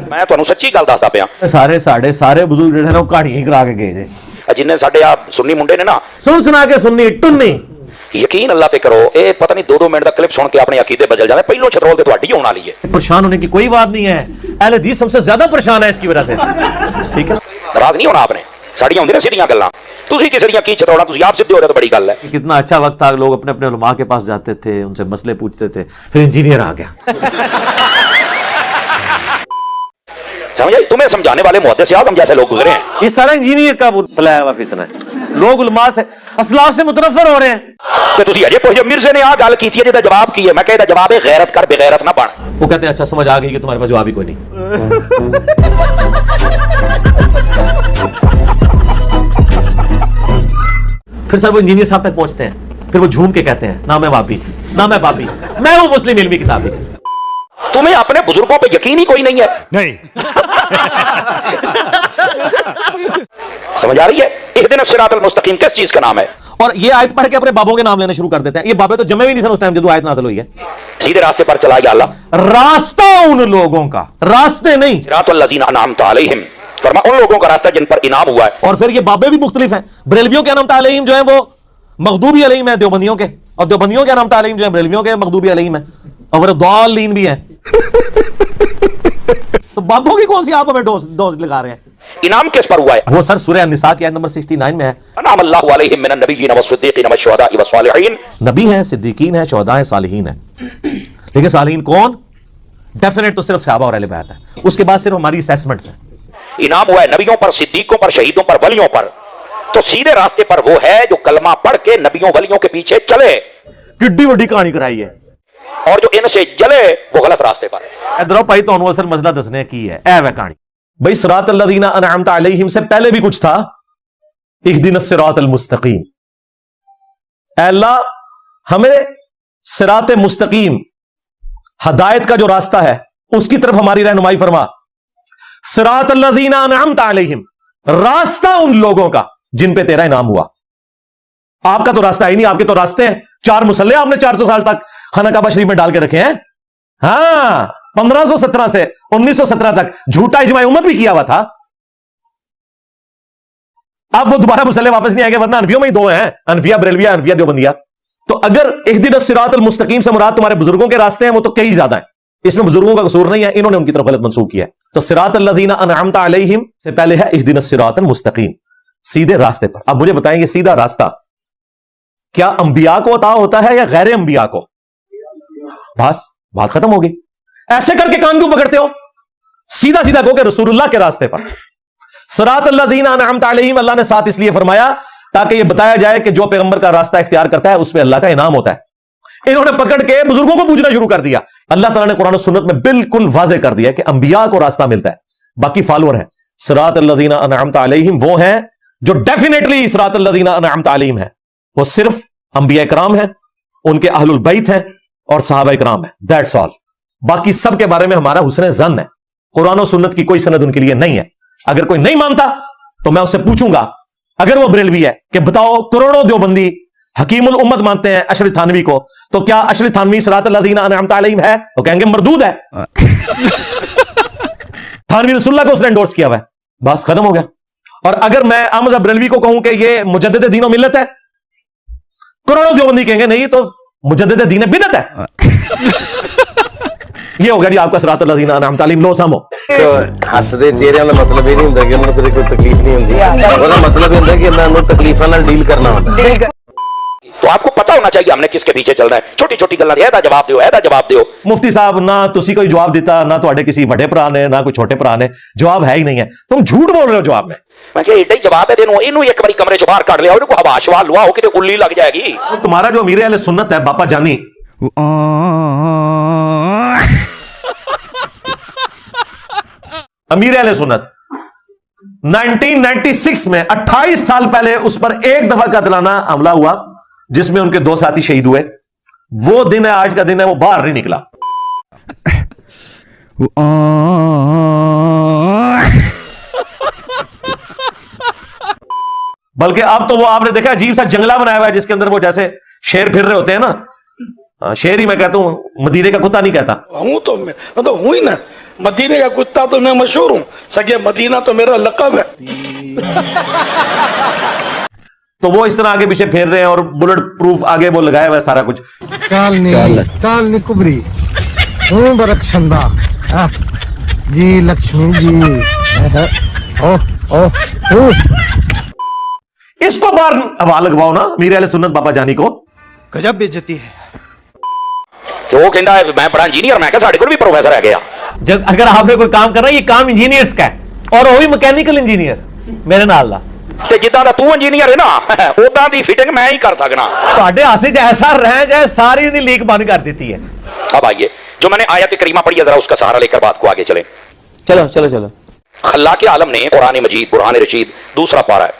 ਮੈਂ ਤੁਹਾਨੂੰ ਸੱਚੀ ਗੱਲ ਦੱਸਦਾ ਪਿਆ, ਸਾਰੇ ਬਜ਼ੁਰਗ ਜਿਹੜੇ ਨੇ ਉਹ ਕਹਾਣੀਆਂ ਹੀ ਕਰਾ ਕੇ ਗਏ ਜੇ। ਜਿੰਨੇ ਸਾਡੇ ਆ ਸੁੰਨੀ ਮੁੰਡੇ ਨੇ ਨਾ, ਸੁਣਾ ਕੇ ਸੁਣਨੀ ਟੁੰਨੀ, ਯਕੀਨ ਅੱਲਾਹ ਤੇ ਕਰੋ, ਇਹ ਪਤਾ ਨਹੀਂ 2-2 ਮਿੰਟ ਦਾ ਕਲਿੱਪ ਸੁਣ ਕੇ ਆਪਣੇ ਅਕੀਦੇ ਬਦਲ ਜਾਂਦੇ। ਪਹਿਲੋਂ ਛਤਰੋਲ ਤੇ ਤੁਹਾਡੀ ਹੋਣ वाली है। परेशान होने की कोई बात नहीं है, अहले हदीस सबसे ज्यादा परेशान है इसकी वजह से, ठीक है। नाराज नहीं होना आपने, साड़ियां होंदी ना सीधियां गल्लां, तुसी किसी दियां की छतरोड़ा, तुसी आप सिद्धे हो रहे तो बड़ी गल है। कितना अच्छा वक्त था, लोग अपने अपने उलमा के पास जाते थे, उनसे मसले पूछते थे, फिर इंजीनियर आ गया। समझे, तुम्हें समझाने वाले मुहद्दिस आज़म जैसे लोग गुजरे हैं। ये सारा इंजीनियर का वो फैलाया हुआ फितना है, लोग उलमा से असलाफ से मुतनफर हो रहे हैं। तो तुसी अजे पूछो मिर्जे ने आ गल की थी, जिहदा जवाब की है, मैं कहदा जवाब है गैरत कर, बेगैरत ना बन। वो कहते हैं अच्छा समझ आ गई कि तुम्हारे पास जवाब ही कोई नहीं। फिर सर वो इंजीनियर साहब तक पहुंचते हैं, फिर वो झूम के कहते हैं ना मैं वापी, ना मैं पापी, मैं वो मुस्लिम इल्मी किताबी। तुम्हें अपने बुजुर्गों पे यकीन ही कोई नहीं है। नहीं। समझ आ रही है? इहदिना सिरातल मुस्तकीम किस चीज का नाम है? और ये आयत पढ़ के अपने बाबों के नाम लेना शुरू कर देते हैं। ये बाबे तो जमे भी नहीं सन उस टाइम जब आयत नाज़िल हुई है। सीधे रास्ते पर चला या अल्लाह, रास्ता उन लोगों का, रास्ते नहीं। सिरातल लज़ीना अनअमता अलैहिम, फरमा उन लोगों का रास्ता जिन पर इनाम हुआ है। और फिर ये बाबे भी मुख्तलिफ हैं। बरेलवियों के अनअमता अलैहिम जो है वो मग़दूबी अलैहिम है देवबंदियों के, और देवबंदियों के अनअमता अलैहिम जो है बरेलवियों के मग़दूबी अलैहिम है, और दालीन भी है। तो बाबों की कौन सी आप हमें डोज लगा रहे हैं? इनाम किस पर हुआ है? वो सर सूरह निसा की आयत नंबर 69 में है। अनअम अल्लाहु अलैहिम मिनन नबिय्यीन वस्सिद्दीकीन वश्शुहदाई वस्सालिहीन। नबी हैं, सिद्दीकीन हैं, शुहदा हैं, सालिहीन हैं। लेकिन सालिहीन कौन? डेफिनेट तो सिर्फ सहाबा और अहले बैत है, उसके बाद सिर्फ हमारी असेसमेंट्स हैं। इनाम हुआ है नबियों पर, सिद्दीकों पर, शहीदों पर, वलियों पर। तो सीधे रास्ते पर वो है जो कलमा पढ़ के नबियों वलियों के पीछे चले। किड्डी वड्डी कहानी कराई है, और जो इनसे जले वो गलत रास्ते पर है। इधर भाई तो असल मसला दसने की है ऐ वह कहानी भाई। सिरात अल्लज़ीना अनअमता अलैहिम से पहले भी कुछ था, इहदिनस सिरातल मुस्तकीम। अल्लाह हमें सिरात मुस्तकीम, हदायत का जो रास्ता है उसकी तरफ हमारी रहनुमाई फरमा। सिरात अल्लज़ीना अनअमता अलैहिम, रास्ता उन लोगों का जिन पे तेरा इनाम हुआ। आपका तो रास्ता ही नहीं, आपके तो रास्ते हैं। 4 मुसल्ले आपने 400 साल तक खाना काबा शरीफ में डाल के रखे हैं। हाँ, 1517 से 1917 तक झूठा इजमाए उम्मत भी किया हुआ था। अब वो दोबारा मुसल्ले वापस नहीं आएंगे, वरना अनफियों में ही 2 हैं, अनफिया बरेलविया, अनफिया देवबंदिया। तो अगर इहदिनस सिरातल मुस्तकीम से मुराद तुम्हारे बुजुर्गों के रास्ते हैं, वो तो कई ज्यादा है, इसमें बुजुर्गों का कसूर नहीं है, इन्होंने उनकी तरफ गलत मंसूब किया है। तो सिरातल लज़ीना अनअमता अलैहिम से पहले है इहदिनस सिरातल मुस्तकीम, सीधे रास्ते पर। अब मुझे बताएंगे सीधा रास्ता क्या अंबिया को अता होता है या गैर अंबिया को? बस बात खत्म होगी। ऐसे करके कान क्यों पकड़ते हो? सीधा सीधा कहो कि रसूलुल्लाह के रास्ते पर। सिरातल लज़ीना अनअमता अलैहिम अल्लाह ने साथ इसलिए फरमाया ताकि यह बताया जाए कि जो पैगंबर का रास्ता इख्तियार करता है उस पर अल्लाह का इनाम होता है। इन्होंने पकड़ के बुजुर्गों को पूछना शुरू कर दिया। अल्लाह ताला ने कुरान और सुन्नत में बिल्कुल वाज़ेह कर दिया कि अंबिया को रास्ता मिलता है, बाकी फॉलोअर है। सिरातल लज़ीना अनअमता अलैहिम वो हैं जो डेफिनेटली सिरातल लज़ीना अनअमता अलैहिम है, वो सिर्फ अंबिया इकराम है, उनके अहलुल बैत है और सहाबा इकराम है। That's all. बाकी सब के बारे में हमारा हुस्न ज़न्न है, कुरान और सुन्नत की कोई सनद उनके लिए नहीं है। अगर कोई नहीं मानता तो मैं उससे पूछूंगा, अगर वो बरेलवी है, कि बताओ करोड़ों देवबंदी हकीमुल उम्मत मानते हैं अशरी थानवी को, तो क्या अशरी थानवी सिरातल लज़ीना अनअमता अलैहिम है? तो कहेंगे मरदूद है। थानवी रसूलुल्लाह को उसने एंडोर्स किया हुआ है, बस खत्म हो गया। और अगर मैं अहमद बरेलवी को कहूं कि ये मुजद्दिद दीन व मिल्लत है, करोड़ों देवबंदी कहेंगे नहीं तो मुजद्दिद दीन बिदअत है। ये हो गया जी आपका सिरातल लज़ीना अनअमता अलैहिम। लो समो हसदे चेहरे का मतलब ये नहीं होता कि उन्होंने कोई तकलीफ नहीं होती, उसका मतलब ये होता है कि उन्होंने तकलीफों नाल डील करना होता है। तो आपको पता होना चाहिए हमने किसके पीछे चल रहा है। छोटी छोटी गल्लां ऐदा जवाब दियो, ऐदा जवाब दियो। मुफ्ती साहब ना तुसी कोई जवाब दिता, ना तुहाडे किसी बड़े भरा ने, ना कोई छोटे भरा ने, जवाब है ही नहीं है। तुम झूठ बोल रहे हो जवाब में। मैं कहा एडा ही जवाब है तेनू, इनू एक बारी कमरे च बाहर काट लिया, उनको हवा शवा लुआ हो कि उल्ली लग जाएगी। तुम्हारा जो अमीर अहले सुन्नत है बापा जानी, अमीर अहले सुन्नत 1996 में 28 साल पहले उस पर एक दफा कातिलाना हमला हुआ जिसमें उनके 2 साथी शहीद हुए। वो दिन है, आज का दिन है, वो बाहर नहीं निकला। बल्कि अब तो वो आपने देखा अजीब सा जंगला बनाया हुआ है जिसके अंदर वो जैसे शेर फिर रहे होते हैं ना, शेर ही मैं कहता हूं, मदीने का कुत्ता नहीं कहता। हूँ तो मैं तो हूँ ही ना, मदीने का कुत्ता तो मैं मशहूर हूँ, सगे मदीना तो मेरा लक़ब है। तो वो इस तरह आगे पीछे फेर रहे हैं और बुलेट प्रूफ आगे वो लगाया हुआ है सारा कुछ। चालनी कुबरी हूँ बरकशंदा जी लक्ष्मी जी ओ इसको बार हवा लगवाओ ना मीर अहले सुन्नत बाबा जानी को। गजब बेइज्जती है। तो वो कहता है मैं बड़ा इंजीनियर, मैं साढ़े को भी प्रोफेसर है गया। जब अगर आपने कोई काम करना, ये काम इंजीनियर्स का है, और वो भी मैकेनिकल इंजीनियर मेरे नाल दा। ਤੇ ਜਿੱਦਾਂ ਦਾ ਤੂੰ ਇੰਜੀਨੀਅਰ ਹੈ ਨਾ ਉਦਾਂ ਦੀ ਫਿਟਿੰਗ ਮੈਂ ਹੀ ਕਰ ਸਕਣਾ। ਤੁਹਾਡੇ ਹਾਸੇ 'ਚ ਐਸਾ ਰਹਿ ਜਾਏ ਸਾਰੀ ਦੀ ਲੀਕ ਬੰਦ ਕਰ ਦਿੱਤੀ है। अब आइए जो मैंने आयत करीमा पढ़ी है जरा उसका सहारा लेकर बात को आगे चले। चलो चलो चलो। खल्लाक आलम ने कुरान मजीद बुरहान रशीद दूसरा पारा है।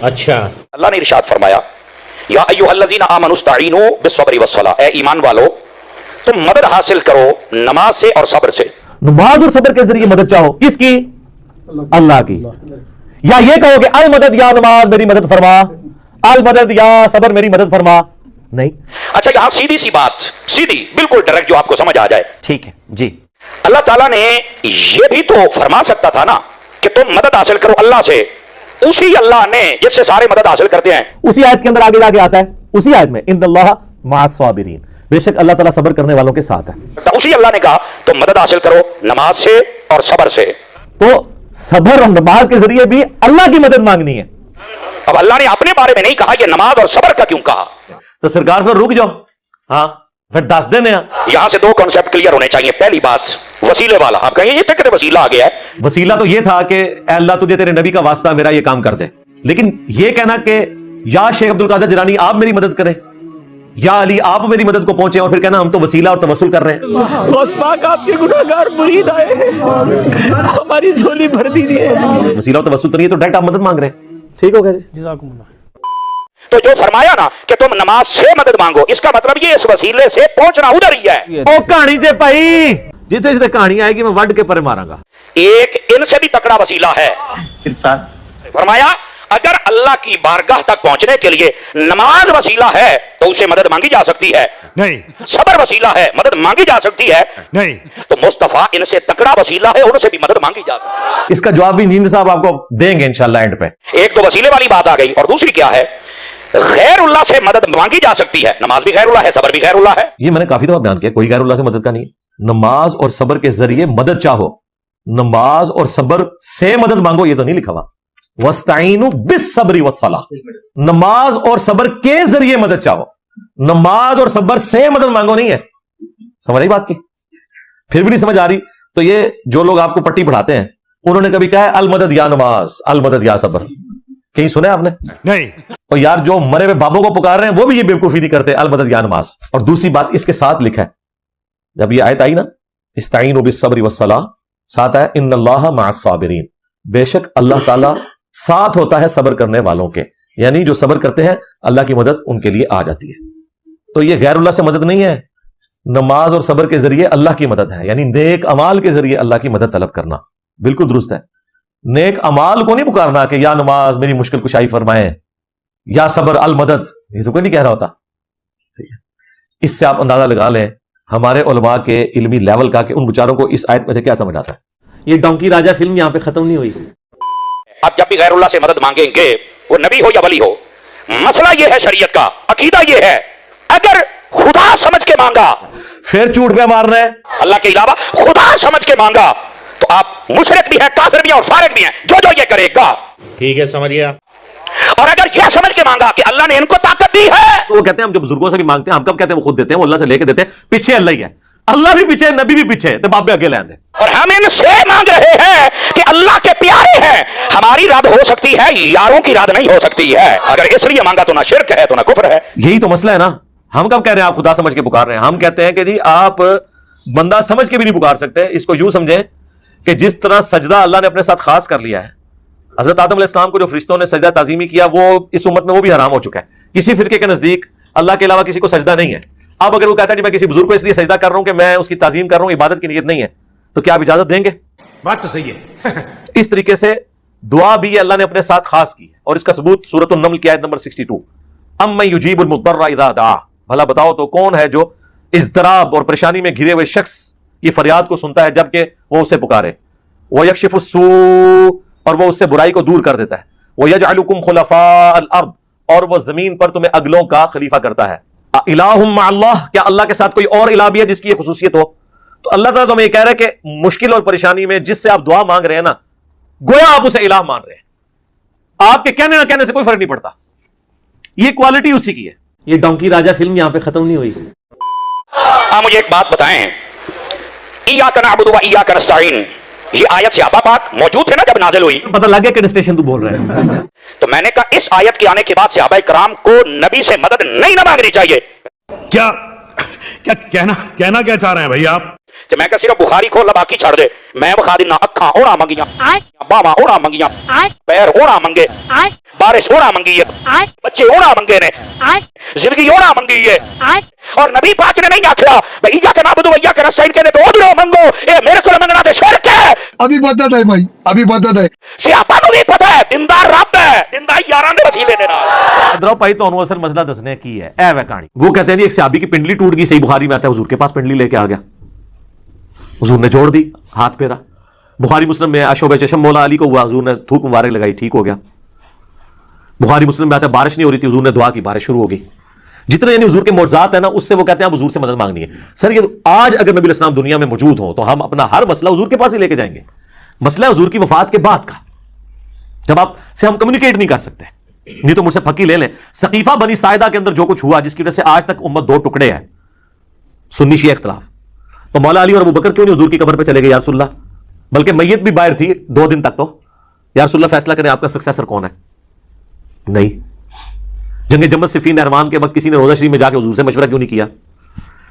अच्छा, अल्लाह ने इरशाद फरमाया या अय्युहल्लज़ीना आमनुस्तईनु बिस्सब्रि वस्सलाह, ए ईमान वालो तुम मदद हासिल करो नमाज से और सब्र से। नमाज और सब्र के जरिए मदद चाहो, किसकी? अल्लाह की। या ये कहो कि अल मदद या नमाज मेरी मदद फरमा, अल मदद या सब्र मेरी मदद फरमा, नहीं। अच्छा यहां सीधी सी बात, सीधी बिल्कुल डायरेक्ट जो आपको समझ आ जाए। ठीक है जी। अल्लाह ताला ने यह भी तो फरमा सकता था ना कि तुम मदद हासिल करो अल्लाह से, उसी अल्लाह ने जिससे सारे मदद हासिल करते हैं। उसी आयत के अंदर आगे जाके आता है, उसी आयत में इन्नल्लाह मअस साबिरीन, बेशक अल्लाह ताला सब्र करने वालों के साथ है। उसी अल्लाह ने कहा तुम मदद हासिल करो नमाज से और सब्र से। तो सब्र और नमाज के जरिए भी अल्लाह की मदद मांगनी है। अब अल्लाह ने अपने बारे में नहीं कहा कि नमाज और सब्र का क्यों कहा। तो सरकार फिर रुक जाओ, हाँ फिर 10 दिन है। यहां से दो कॉन्सेप्ट क्लियर होने चाहिए। पहली बात वसीले वाला, आप कहेंगे ये तक वसीला आ गया है। वसीला तो ये था कि अल्लाह तुझे तेरे नबी का वास्ता मेरा ये काम कर दे, लेकिन ये कहना कि या शेख अब्दुल कादिर जिलानी आप मेरी मदद करें, या अली आप मेरी मदद को पहुंचे, और फिर कहना हम तो वसीला और तवस्सुल कर रहे हैं। पाक आपके गुनाहगार मुरीद आए हैं, हमारी झोली भर दीजिए। वसीला और तवस्सुल तो नहीं है, तो डायरेक्ट आप मदद मांग रहे हैं। ठीक हो गया जी। तो जो फरमाया ना कि तुम नमाज से मदद मांगो, इसका मतलब ये इस वसीले से पहुंचना उधर ही है। ओ कहानी से भाई जिते जिते कहानी आएगी मैं वड के परे मारांगा। एक इनसे भी तकड़ा वसीला है। फरमाया अगर अल्लाह की बारगाह तक पहुंचने के लिए नमाज वसीला है तो उससे मदद मांगी जा सकती है, नहीं। सब्र वसीला है, मदद मांगी जा सकती है, नहीं। तो मुस्तफा इनसे तकड़ा वसीला है, उनसे भी मदद मांगी जा सकती है। इसका जवाब भी नींद साहब आपको देंगे इंशाल्लाह एंड पे। एक तो वसीले वाली बात आ गई, और दूसरी क्या है, गैरुल्लाह से मदद मांगी जा सकती है। नमाज भी गैरुल्लाह है, सब्र भी गैरुल्लाह है। ये मैंने काफी दफा बयान किया, कोई गैरुल्लाह से मदद का नहीं है। नमाज और सब्र के जरिए मदद चाहो, नमाज और सब्र से मदद मांगो ये तो नहीं लिखा हुआ। वस्ताइनु बिस्सब्रि वस्सलाह, नमाज और सब्र के जरिए मदद चाहो, नमाज और सब्र से मदद मांगो नहीं है। समझ आई बात की? फिर भी नहीं समझ आ रही तो ये जो लोग आपको पट्टी पढ़ाते हैं उन्होंने कभी कहा है अल मदद या नमाज, अल मदद या सब्र, कहीं सुना आपने? नहीं। और यार जो मरे हुए बाबों को पुकार रहे हैं वो भी ये बेवकूफी नहीं करते, अल मदद या नमाज। और दूसरी बात इसके साथ लिखा है, जब ये आयत आई ना इस्ताईनु बिस्सब्रि वस्सलाह, साथ है इन्नल्लाह मअस साबिरीन, बेशक अल्लाह ताला साथ होता है सब्र करने वालों के, यानी जो सब्र करते हैं अल्लाह की मदद उनके लिए आ जाती है। तो ये गैरुल्लाह से मदद नहीं है, नमाज और सब्र के जरिए अल्लाह की मदद है, यानी नेक अमाल के जरिए अल्लाह की मदद तलब करना बिल्कुल दुरुस्त है। नेक अमाल को नहीं पुकारना कि या नमाज मेरी मुश्किल कुशाई फरमाए, या सब्र अल मदद, ये तो कोई नहीं कह रहा होता। इससे आप अंदाजा लगा लें हमारे उलमा के इल्मी लेवल का कि उन बेचारों को इस आयत में से क्या समझ आता है। ये डोंकी राजा फिल्म यहां पे खत्म नहीं हुई। अब जब भी गैरुल्लाह से मदद मांगेंगे, वो नबी हो या वली हो, मसला ये है शरीयत का, अकीदा ये है, अगर खुदा समझ के मांगा फिर झूठ पे मारना है, अल्लाह के अलावा खुदा समझ के मांगा तो आप मुशरिक भी हैं, काफिर भी हैं और फारिक भी हैं, जो ये करेगा। ठीक है, समझ गया। और अगर यह समझ के मांगा कि अल्लाह ने इनको ताकत दी है, तो वो कहते हैं हम जो बुजुर्गों से भी मांगते हैं, हम कब कहते हैं वो खुद देते हैं, वो अल्लाह से लेके देते हैं, पीछे अल्लाह ही है, अल्लाह भी पीछे नबी भी पीछे, तो बाप भी अकेले आंदे। और हम इनसे मांग रहे हैं कि अल्लाह के प्यारे हैं, हमारी रद हो सकती है, यारों की रद नहीं हो सकती है। अगर इसलिए मांगा तो ना शिर्क है तो ना कुफ्र है। यही तो मसला है ना। हम कब कह रहे हैं आप खुदा समझ के पुकार रहे हैं? हम कहते हैं कि जी आप बंदा समझ के भी नहीं पुकार सकते। इसको यूं समझें कि जिस तरह सजदा अल्लाह ने अपने साथ खास कर लिया है, हजरत आदम अलैहिस्सलाम को जो फरिश्तों ने सजदा ताजीमी किया वो इस उम्मत में वो भी हराम हो चुका है। किसी फिरके के नजदीक अल्लाह के अलावा किसी को सजदा नहीं है। अब अगर वो कहता है कि मैं किसी बुजुर्ग को इसलिए सजदा कर रहा हूं कि मैं उसकी ताजीम कर रहा हूं, इबादत की नीयत नहीं है, तो क्या आप इजाजत देंगे? बात तो सही है। इस तरीके से दुआ भी अल्लाह ने अपने साथ खास की है, और इसका सबूत सूरत अन-नम्ल की आयत नंबर 62, अम्मन युजीबुल मुद्दर्रा इज़ा दआ, भला बताओ तो कौन है जो اضطراب اور پریشانی میں گھرے ہوئے شخص کی فریاد کو سنتا ہے جبکہ وہ اسے پکارے. وَيَكْشِفُ السُّوءَ اور وہ اس سے برائی کو دور کر دیتا ہے. وَيَجْعَلُكُمْ خُلَفَاءَ الْأَرْضِ اور وہ زمین پر تمہیں اگلوں کا خلیفہ کرتا ہے. الہ مع اللہ کیا اللہ کے ساتھ کوئی اور الہ بھی ہے جس کی یہ خصوصیت ہو؟ تو اللہ تعالیٰ تمہیں یہ کہہ رہا ہے کہ مشکل اور پریشانی میں جس سے آپ دعا مانگ رہے ہیں نا، گویا آپ اسے الہ مان رہے ہیں. آپ کے کہنے نہ کہنے سے کوئی فرق نہیں پڑتا. یہ کوالٹی اسی کی ہے. یہ ڈونکی راجہ فلم یہاں پہ ختم نہیں ہوئی. آپ مجھے ایک بات بتائیں، ایاک نعبد و ایاک نستعین، یہ آیت صحابہ پاک موجود تھے نا جب نازل ہوئی؟ پتہ لگ گیا کہ اسٹیشن تو بول رہے ہیں. تو میں نے کہا اس آیت کے آنے کے بعد صحابہ کرام کو نبی سے مدد نہیں نہ مانگنی چاہیے. کیا کہنا کیا چاہ رہے ہیں بھائی آپ؟ کہ میں کہ صرف بخاری کھول باقی چھڑ دے. میں بخا دینا اکھاں ہونا منگیاں، باواں ہونا منگیاں، پیر ہونا منگے، بارش ہونا منگی ہے، بچے ہونا منگے نے، زندگی ہونا منگی ہے. اور نبی پاک نے نہیں آکھیا بھئی ایاک نعبد و ایاک نستعین کہنے تو ادھروں منگو، اے میرے کو منگنا تے شرک ہے. ابھی بدت ہے بھائی، ابھی بدت ہے. صحابہ نوں بھی پتہ ہے دیندار رب ہے، دیندار یاراں دے وسیلے دے نال. ادرو بھائی تو انہوں اصل مسئلہ دسنے کی ہے اے وہ کہانی. وہ کہتے ہیں ایک صحابی کی پنڈلی ٹوٹ گئی، صحیح بخاری میں آتا ہے حضور کے پاس پنڈلی لے کے آ گیا، حضور نے جوڑ دی، ہاتھ پھیرا. بخاری مسلم میں اشوب چشم مولا علی کو ہوا، حضور نے تھوک مبارک لگائی، ٹھیک ہو گیا. بخاری مسلم میں آتا ہے بارش نہیں ہو رہی تھی، حضور نے دعا کی، بارش شروع ہو گئی. جتنے یعنی حضور کے معجزات ہیں نا، اس سے وہ کہتے ہیں اب حضور سے مدد مانگنی ہے. سر یہ آج اگر نبی علیہ السلام دنیا میں موجود ہوں تو ہم اپنا ہر مسئلہ حضور کے پاس ہی لے کے جائیں گے. مسئلہ حضور کی وفات کے بعد کا، جب آپ سے ہم کمیونیکیٹ نہیں کر سکتے. نہیں تو مجھ سے پھکی لے لیں، ثقیفہ بنی ساعدہ کے اندر جو کچھ ہوا جس کی وجہ سے آج تک امت دو ٹکڑے ہے، سنی شیعہ اختلاف، تو مولا علی اور ابو بکر کیوں نہیں حضور کی قبر پہ چلے گئے یا رسول اللہ؟ بلکہ میت بھی باہر تھی 2 دن تک. تو یا رسول اللہ فیصلہ کریں آپ کا سکسیسر کون ہے. نہیں. جنگ جمل صفین نہروان کے وقت کسی نے روزہ شریف میں جا کے حضور سے مشورہ کیوں نہیں کیا؟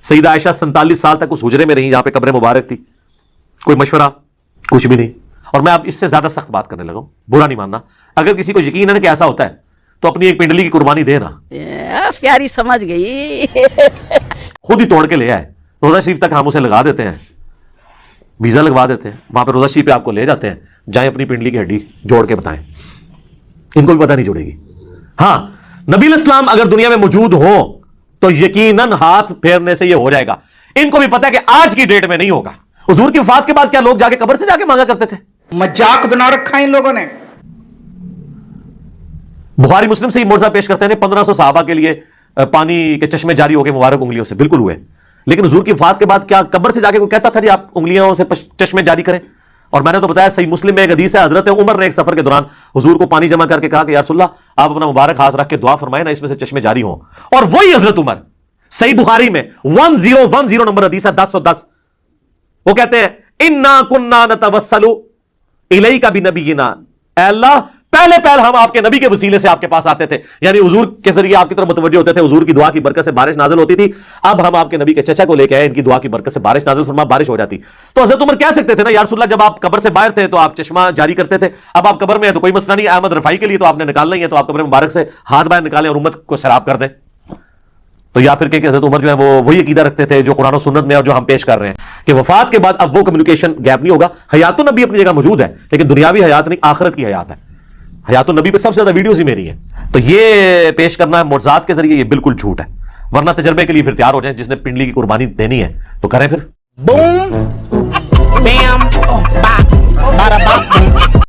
سیدہ عائشہ 47 سال تک اس حجرے میں رہی جہاں پہ قبر مبارک تھی، کوئی مشورہ کچھ بھی نہیں. اور میں اب اس سے زیادہ سخت بات کرنے لگا ہوں، برا نہیں ماننا. اگر کسی کو یقین ہے نا کہ ایسا ہوتا ہے تو اپنی ایک پنڈلی کی قربانی دے نا. پیاری سمجھ گئی. خود ہی توڑ کے لے آئے. روزہ شریف تک ہم اسے لگا دیتے ہیں، ویزا لگوا دیتے ہیں، وہاں پہ روزہ شریف پہ آپ کو لے جاتے ہیں، جائیں اپنی پنڈلی کی ہڈی جوڑ کے بتائیں. ان کو بھی پتہ نہیں جڑے گی. ہاں نبی علیہ السلام اگر دنیا میں موجود ہوں تو یقیناً ہاتھ پھیرنے سے یہ ہو جائے گا. ان کو بھی پتہ ہے کہ آج کی ڈیٹ میں نہیں ہوگا. حضور کی وفات کے بعد کیا لوگ جا کے قبر سے جا کے مانگا کرتے تھے؟ مذاق بنا رکھا ہے ان لوگوں نے. بخاری مسلم سے یہ معجزہ پیش کرتے ہیں 1500 صحابہ کے لیے پانی کے چشمے جاری ہو گئے مبارک انگلیوں سے، بالکل ہوئے. لیکن حضور کی وفات کے بعد کیا قبر سے جا کے کوئی کہتا تھا جی آپ انگلیوں سے چشمے جاری کریں؟ اور میں نے تو بتایا صحیح مسلم میں ایک حدیث ہے، حضرت عمر نے ایک سفر کے دوران حضور کو پانی جمع کر کے کہا کہ یا رسول اللہ آپ اپنا مبارک ہاتھ رکھ کے دعا فرمائیں نا، اس میں سے چشمے جاری ہوں. اور وہی حضرت عمر صحیح بخاری میں 1010 نمبر حدیث ہے 1010، وہ کہتے ہیں انا کنا نتوسل الیک بنبینا، اے اللہ پہلے ہم آپ کے نبی کے وسیلے سے آپ کے پاس آتے تھے، یعنی حضور کے ذریعے آپ کی طرف متوجہ ہوتے تھے، حضور کی دعا کی برکت سے بارش نازل ہوتی تھی. اب ہم آپ کے نبی کے چچا کو لے کے آئے، ان کی دعا کی برکت سے بارش نازل فرما، بارش ہو جاتی. تو حضرت عمر کہہ سکتے تھے نا یا رسول اللہ جب آپ قبر سے باہر تھے تو آپ چشمہ جاری کرتے تھے، اب آپ قبر میں ہیں تو کوئی مسئلہ نہیں، احمد رفاعی کے لیے تو آپ نے نکالنا ہی ہے، تو آپ قبر مبارک سے ہاتھ باہر نکالیں اور امت کو سیراب کر دیں. تو یا پھر کہ حضرت عمر جو ہے وہ وہی عقیدہ رکھتے تھے جو قرآن و سنت میں اور جو ہم پیش کر رہے ہیں کہ وفات کے بعد اب وہ کمیونیکیشن گیپ نہیں ہوگا. حیات النبی اپنی جگہ موجود ہے لیکن دنیاوی حیات نہیں، آخرت کی حیات ہے. حیات النبی پہ سب سے زیادہ ویڈیوز ہی میری ہیں. تو یہ پیش کرنا ہے معجزات کے ذریعے، یہ بالکل جھوٹ ہے. ورنہ تجربے کے لیے پھر تیار ہو جائیں، جس نے پنڈلی کی قربانی دینی ہے تو کریں پھر.